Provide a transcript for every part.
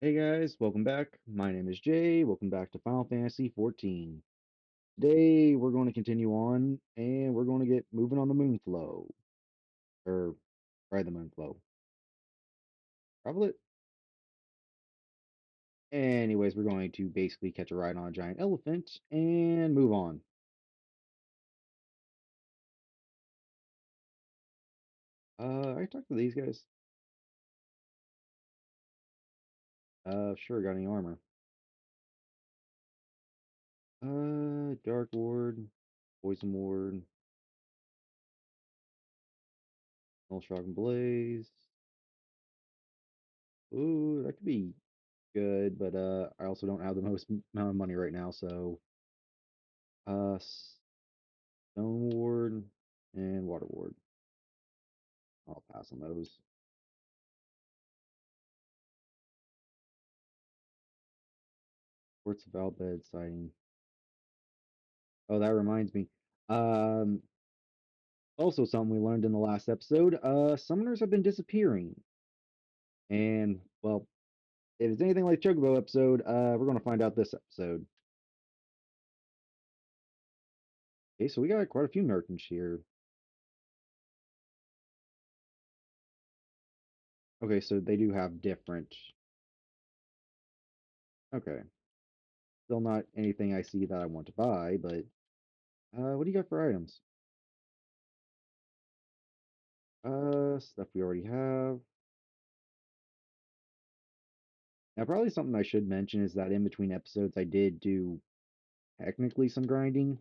Hey guys, welcome back. My name is Jay. Welcome back to Final Fantasy 14. Today we're going to continue on and we're going to get moving on the Moonflow. Or ride the Moonflow. Travel it. Anyways, we're going to basically catch a ride on a giant elephant and move on. I talked to these guys. Sure, got any armor. Dark Ward, Poison Ward, Null Shock and Blaze. Ooh, that could be good, but I also don't have the most amount of money right now, so uh Stone Ward and Water Ward. I'll pass on those. Ports of Albed sighting. Oh, that reminds me. Um, Also something we learned in the last episode. Summoners have been disappearing, and well, if it's anything like Chocobo episode, we're gonna find out this episode. Okay, so we got quite a few merchants here. Okay, so they do have different. Okay, still not anything I see that I want to buy, but what do you got for items? Stuff we already have. Now, probably something I should mention is that in between episodes, I did do technically some grinding.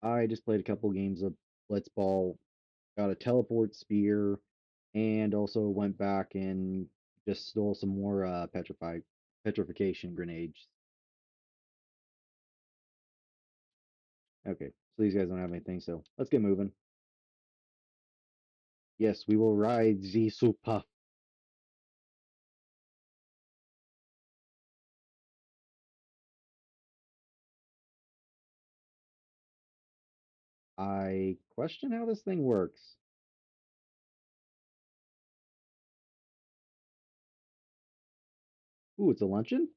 I just played a couple games of Blitzball, got a teleport spear, and also went back and just stole some more petrification grenades. Okay, so these guys don't have anything, so let's get moving. Yes, we will ride the shoepuff. I question how this thing works. Ooh, it's a luncheon?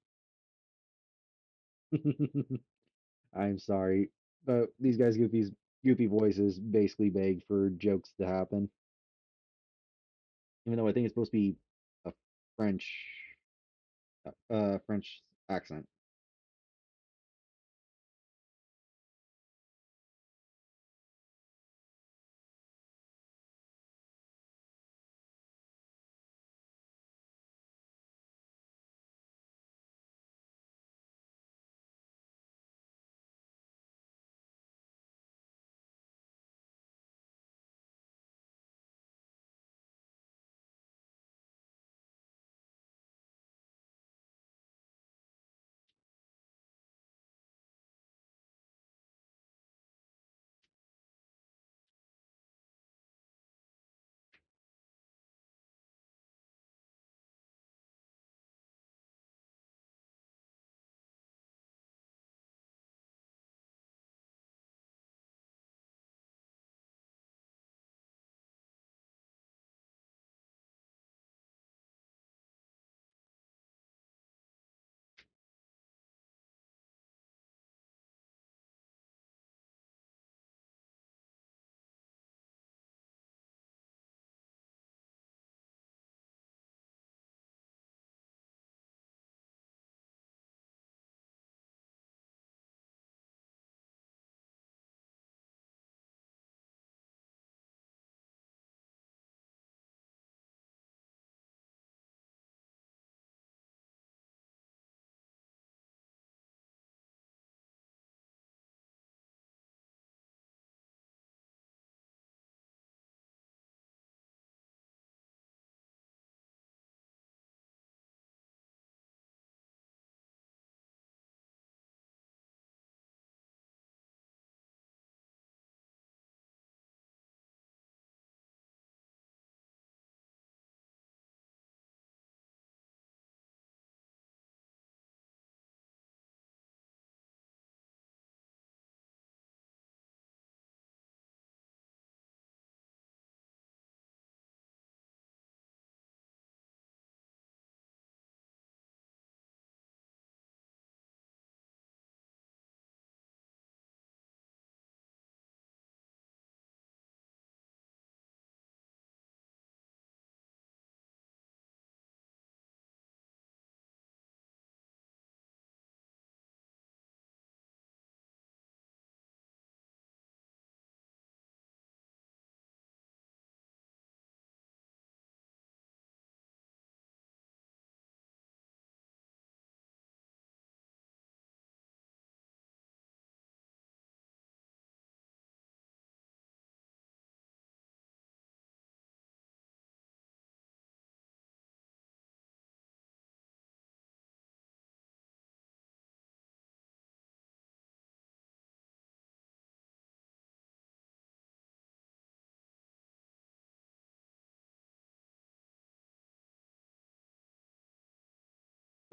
I'm sorry, but these guys' goofy voices basically beg for jokes to happen. Even though I think it's supposed to be a French French accent.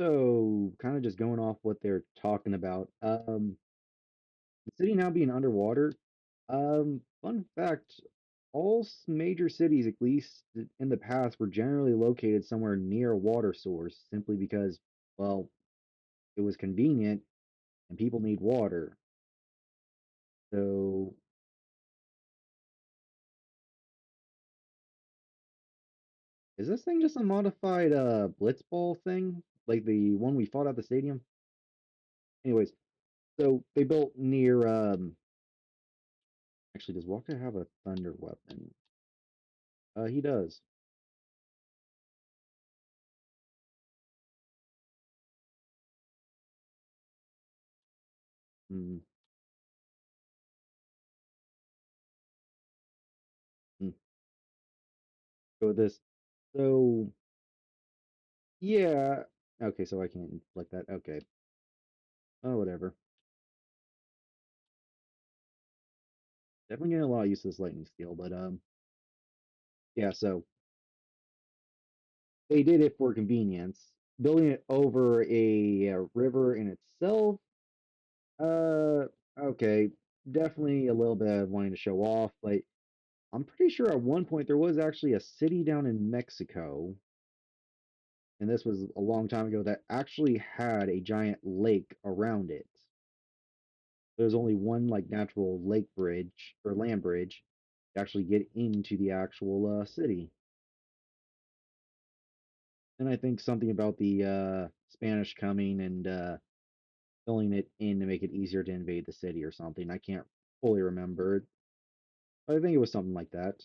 So, kind of just going off what they're talking about. The city now being underwater. Fun fact, all major cities, at least in the past, were generally located somewhere near a water source simply because, well, it was convenient and people need water. So, is this thing just a modified blitzball thing? Like the one we fought at the stadium? Anyways, so they built near actually does Walker have a thunder weapon? He does. Hmm. Hmm. Go with this. So yeah. Okay, so I can't inflict that. Okay. Oh, whatever. Definitely getting a lot of use of this lightning steel, but yeah, so they did it for convenience. Building it over a river in itself, uh, okay, definitely a little bit of wanting to show off, but I'm pretty sure at one point there was actually a city down in Mexico, and this was a long time ago, that actually had a giant lake around it. There's only one like natural lake bridge or land bridge to actually get into the actual city. And I think something about the Spanish coming and filling it in to make it easier to invade the city or something. I can't fully remember, but I think it was something like that.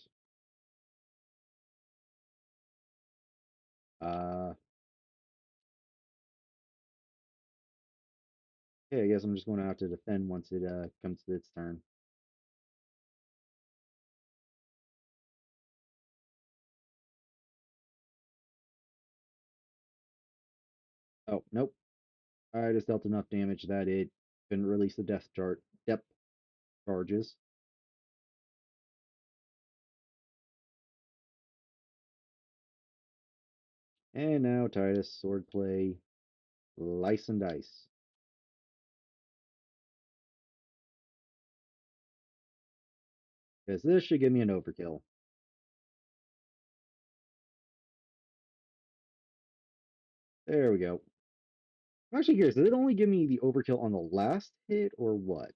Uh, yeah, I guess I'm just going to have to defend once it comes to its turn. Oh, nope. I just dealt enough damage that it couldn't release the death chart depth charges. And now Titus swordplay, lice and dice. Because this should give me an overkill. There we go. I'm actually curious, did it only give me the overkill on the last hit or what?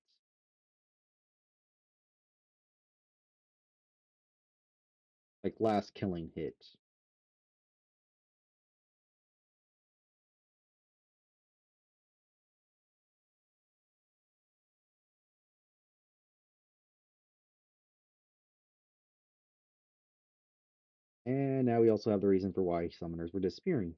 Like last killing hit. And now we also have the reason for why summoners were disappearing.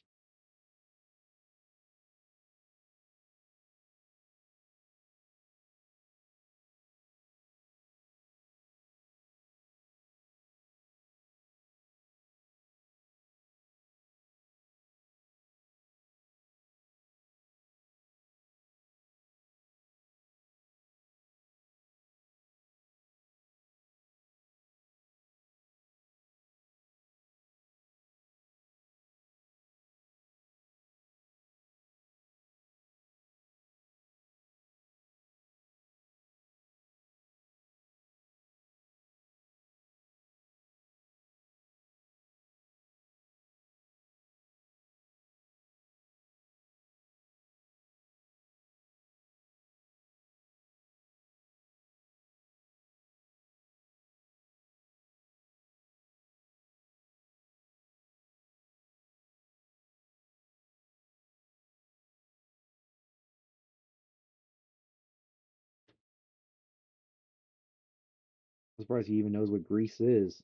I'm surprised he even knows what grease is.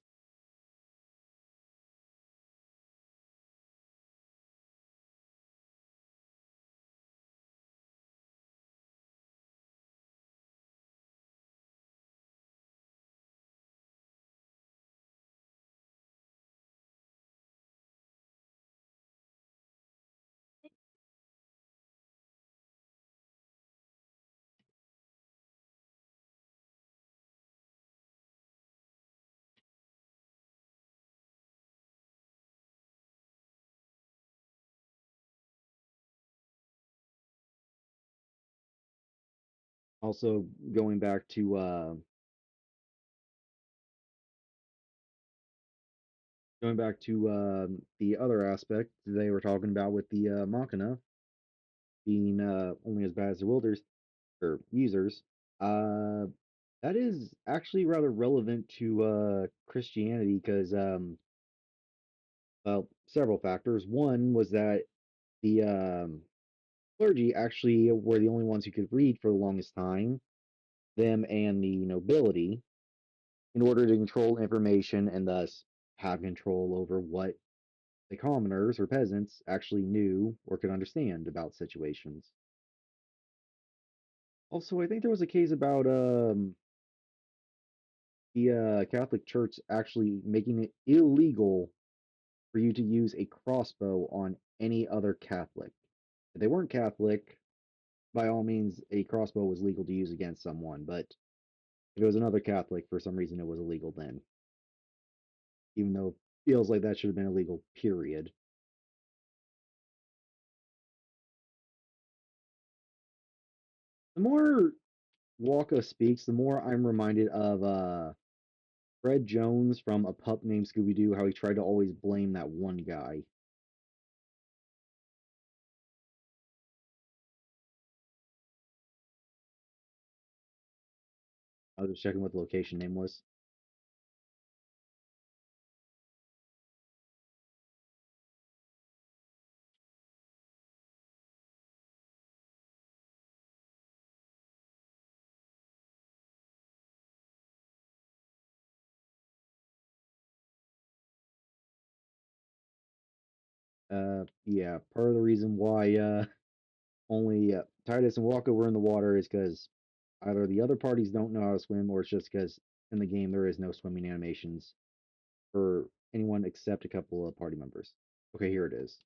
Also, going back to the other aspect they were talking about with the Machina being only as bad as the wielders or users. Uh, that is actually rather relevant to Christianity because well, several factors. One was that the clergy actually were the only ones who could read for the longest time, them and the nobility, in order to control information and thus have control over what the commoners or peasants actually knew or could understand about situations. Also, I think there was a case about the Catholic Church actually making it illegal for you to use a crossbow on any other Catholic. If they weren't Catholic, by all means, a crossbow was legal to use against someone, but if it was another Catholic, for some reason it was illegal then, even though it feels like that should have been illegal, period. The more Walker speaks, the more I'm reminded of Fred Jones from A Pup Named Scooby Doo, how he tried to always blame that one guy. I was just checking what the location name was. Yeah, part of the reason why only Titus and Walker were in the water is because either the other parties don't know how to swim, or it's just because in the game there is no swimming animations for anyone except a couple of party members. Okay, here it is.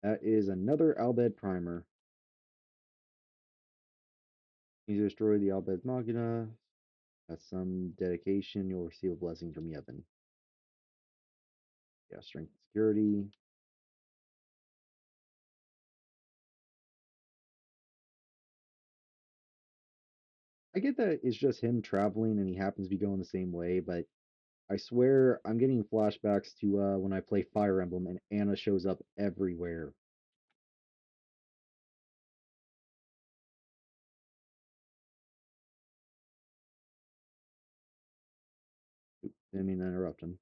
That is another Albed primer. You destroy the Albed Machina. That's some dedication. You'll receive a blessing from Yevon. Yeah, strength security. I get that it's just him traveling and he happens to be going the same way, but I swear I'm getting flashbacks to when I play Fire Emblem and Anna shows up everywhere. Oop, didn't mean to interrupt him.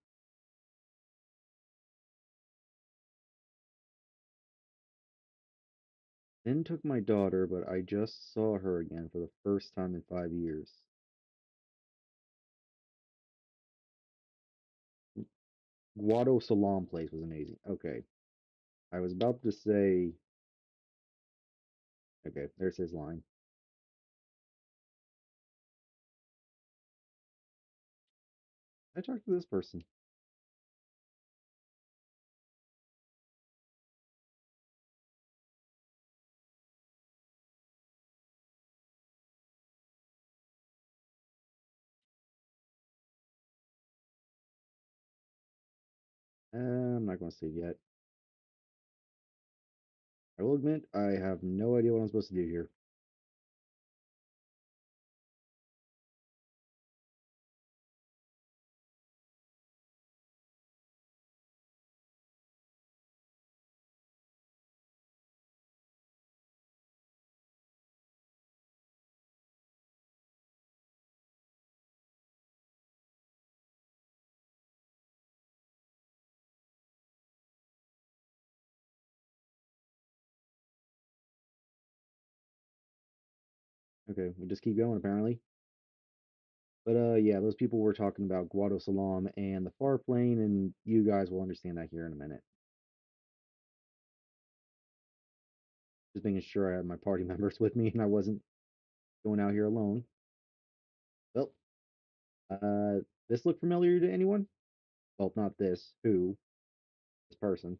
Then took my daughter, but I just saw her again for the first time in 5 years. Guado Salam place was amazing. Okay, I was about to say. Okay, there's his line. I talked to this person. I'm not going to save yet. I will admit I have no idea what I'm supposed to do here. Okay, we just keep going apparently. But yeah, those people were talking about Guado Salam and the far plane, and you guys will understand that here in a minute. Just making sure I had my party members with me and I wasn't going out here alone. Well, uh, this look familiar to anyone? Well, not this. Who? This person.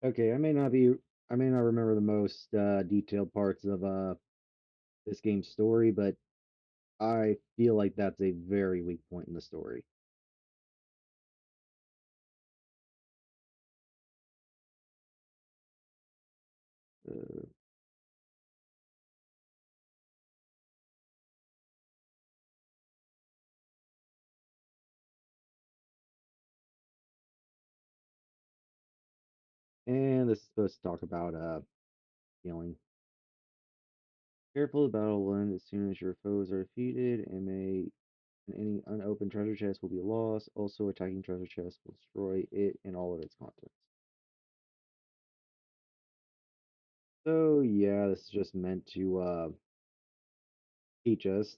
Okay, I may not remember the most detailed parts of this game's story, but I feel like that's a very weak point in the story. Uh, and this is supposed to talk about healing. Careful, the battle will end as soon as your foes are defeated, and any unopened treasure chest will be lost. Also, attacking treasure chest will destroy it and all of its contents. So yeah, this is just meant to teach us.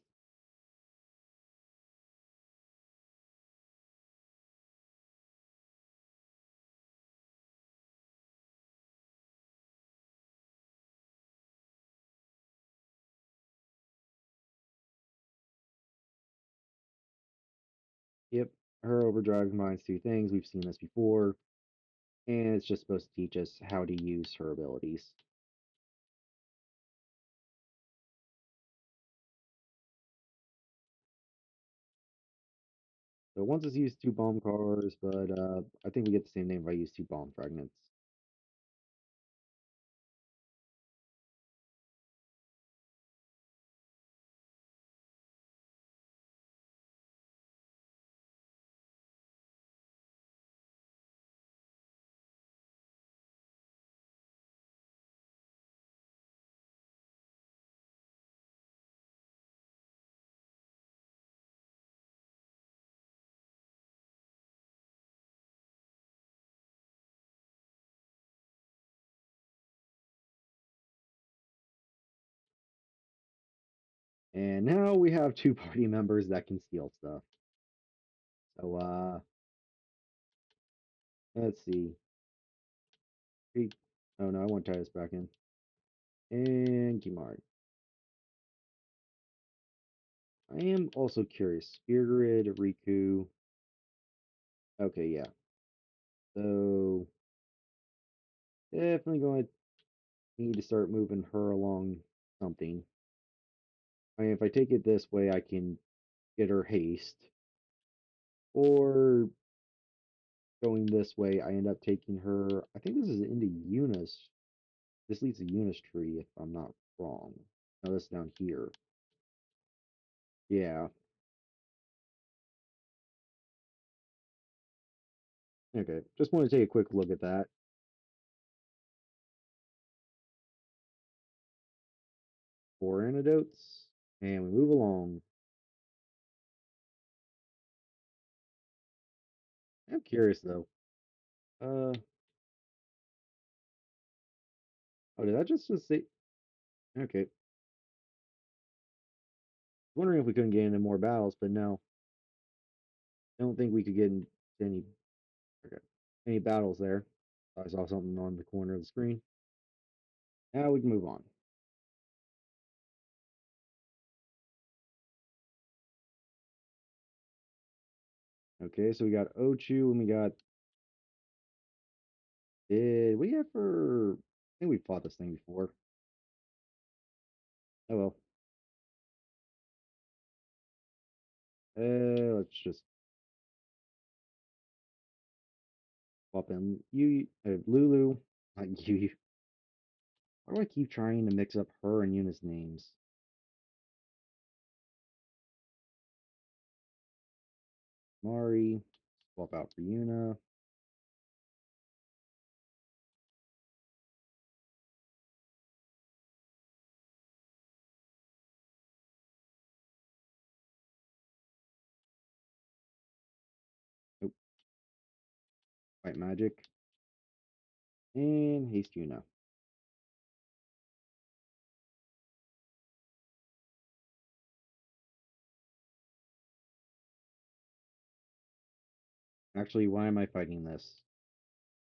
Yep, her overdrive combines two things. We've seen this before, and it's just supposed to teach us how to use her abilities. So once it's used two bomb cars, but I think we get the same name if I use two bomb fragments. And now we have two party members that can steal stuff. So let's see. Oh no, I want to tie this back in. And Kimari. I am also curious. Spirit, Riku. Okay, yeah. So definitely going to need to start moving her along something. I mean, if I take it this way, I can get her haste. Or going this way, I end up taking her. I think this is into Eunice. This leads to Eunice tree, if I'm not wrong. No, this down here. Yeah. Okay. Just want to take a quick look at that. Four antidotes. And we move along. I'm curious though. Uh oh, did that just say okay. Wondering if we couldn't get into more battles, but no. I don't think we could get into any okay, any battles there. I saw something on the corner of the screen. Now we can move on. Okay, so we got Ochu and we got did we ever I think we fought this thing before. Oh well. Let's just swap in Lulu. Not you. Why do I keep trying to mix up her and Eunice names? Mari. Swap out for Yuna. Nope. White magic. And haste Yuna. Actually, why am I fighting this?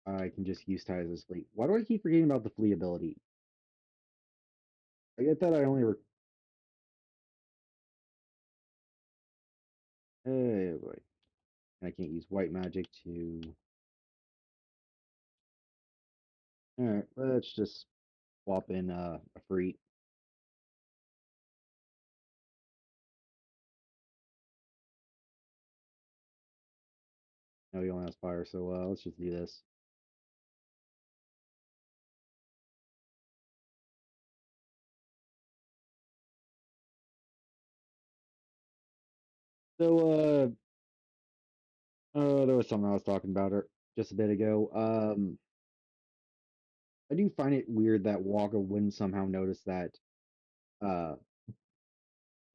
I can just use Ty as a fleet. Why do I keep forgetting about the flee ability? I get that I only. Hey, boy. And I can't use white magic to. Alright, let's just swap in a free. No, you don't have fire, so let's just do this. So there was something I was talking about just a bit ago. I do find it weird that Walker wouldn't somehow notice that uh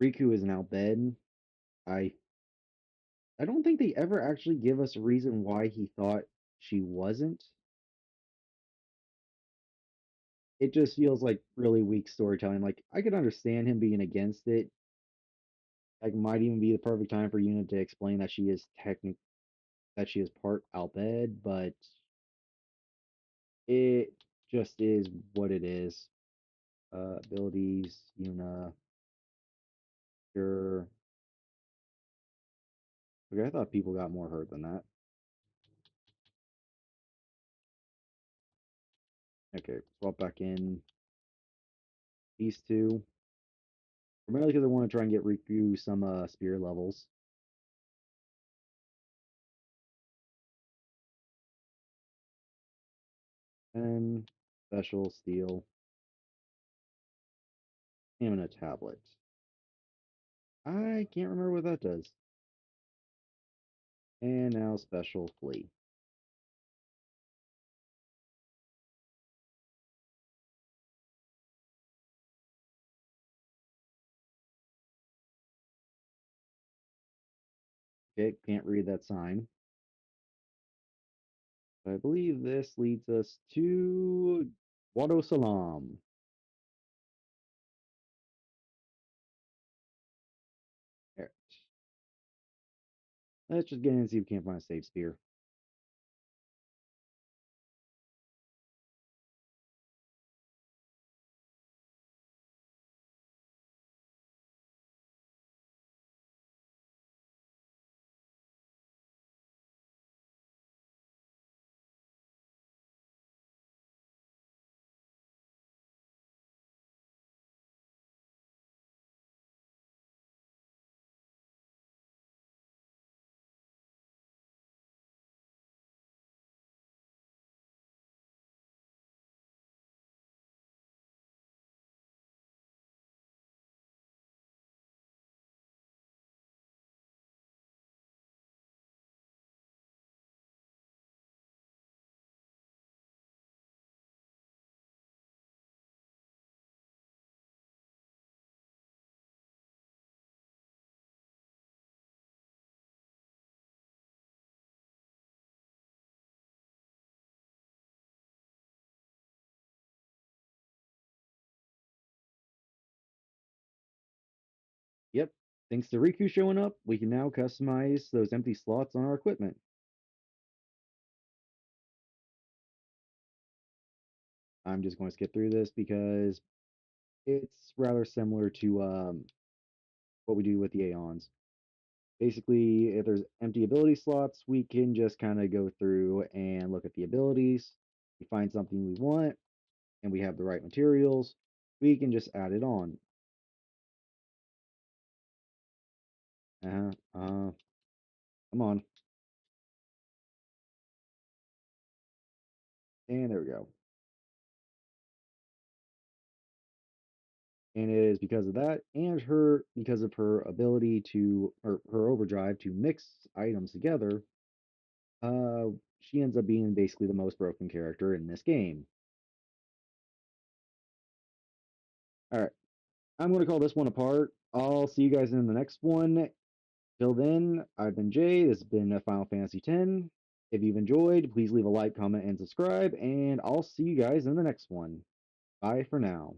Riku is now dead. I I don't think they ever actually give us a reason why he thought she wasn't. It just feels like really weak storytelling. Like I could understand him being against it. Like might even be the perfect time for Unit to explain that she is part Albed, but it just is what it is. Abilities, Yuna, sure. Okay, I thought people got more hurt than that. Okay, swap back in these two. Primarily because I want to try and get Riku some spear levels. And special steel and a tablet. I can't remember what that does. And now special flee. Okay, can't read that sign. I believe this leads us to Wado Salam. There. Let's just get in and see if we can't find a safe spear. Yep. Thanks to Riku showing up, we can now customize those empty slots on our equipment. I'm just going to skip through this because it's rather similar to what we do with the Aeons. Basically, if there's empty ability slots, we can just kind of go through and look at the abilities. We find something we want, and we have the right materials. We can just add it on. Come on. And there we go. And it is because of that and her because of her ability to or her overdrive to mix items together, uh she ends up being basically the most broken character in this game. All right, I'm going to call this one apart. I'll see you guys in the next one. Till then, I've been Jay. This has been Final Fantasy X. If you've enjoyed, please leave a like, comment, and subscribe, and I'll see you guys in the next one. Bye for now.